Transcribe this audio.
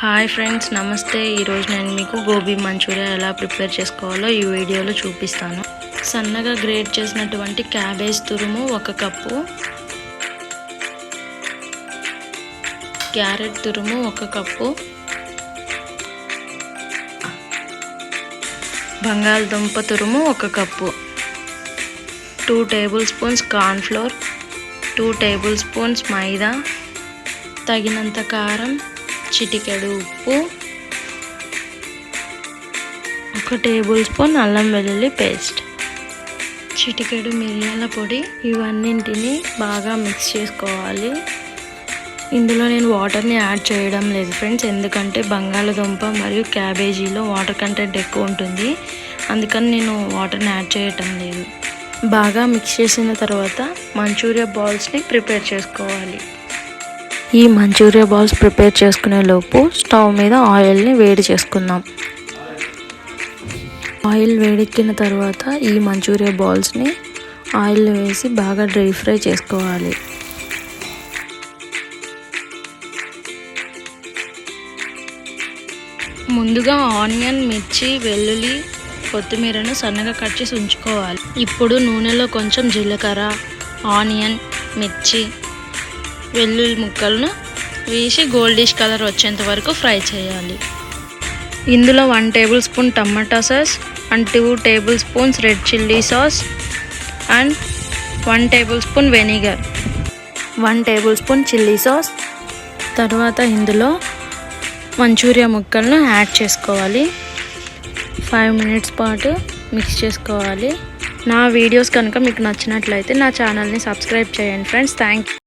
Hi friends, నమస్తే. ఈరోజు నేను మీకు గోబీ మంచూరియా ఎలా ప్రిపేర్ చేసుకోవాలో ఈ వీడియోలో చూపిస్తాను. సన్నగా గ్రేట్ చేసినటువంటి క్యాబేజ్ తురుము 1 కప్పు, క్యారెట్ తురుము 1 కప్పు, బంగాళదుంప తురుము 1 cup, 2 tablespoons cornflour, 2 tablespoons maida, తగినంత కారం, చిటికెడు ఉప్పు, 1 టేబుల్ స్పూన్ అల్లం వెల్లుల్లి పేస్ట్, చిటికెడు మిరియాల పొడి. ఇవన్నింటిని బాగా మిక్స్ చేసుకోవాలి. ఇందులో నేను వాటర్ని యాడ్ చేయడం లేదు ఫ్రెండ్స్, ఎందుకంటే బంగాళదుంప మరియు క్యాబేజీలో వాటర్ కంటెంట్ ఎక్కువ ఉంటుంది, అందుకని నేను వాటర్ని యాడ్ చేయటం లేదు. బాగా మిక్స్ చేసిన తర్వాత మంచూరియా బాల్స్ని ప్రిపేర్ చేసుకోవాలి. ఈ మంచూరియా బాల్స్ ప్రిపేర్ చేసుకునే లోపు స్టవ్ మీద ఆయిల్ని వేడి చేసుకుందాం. ఆయిల్ వేడెక్కిన తర్వాత ఈ మంచూరియా బాల్స్ని ఆయిల్ వేసి బాగా డ్రై ఫ్రై చేసుకోవాలి. ముందుగా ఆనియన్, మిర్చి, వెల్లుల్లి, కొత్తిమీరను సన్నగా కట్ చేసి ఉంచుకోవాలి. ఇప్పుడు నూనెలో కొంచెం జీలకర్ర, ఆనియన్, మిర్చి, వెల్లుల్లి ముక్కలను వేసి గోల్డిష్ కలర్ వచ్చేంత వరకు ఫ్రై చేయాలి. ఇందులో 1 table spoon tomato sauce and 2 table spoons red chilli sauce and 1 table spoon vinegar, 1 table spoon chilli sauce. తర్వాత ఇందులో మంచూరియా ముక్కలను యాడ్ చేసుకోవాలి. 5 మినిట్స్ పాటు మిక్స్ చేసుకోవాలి. నా వీడియోస్ కనుక మీకు నచ్చినట్లయితే నా ఛానల్ని సబ్స్క్రైబ్ చేయండి ఫ్రెండ్స్. Thank you.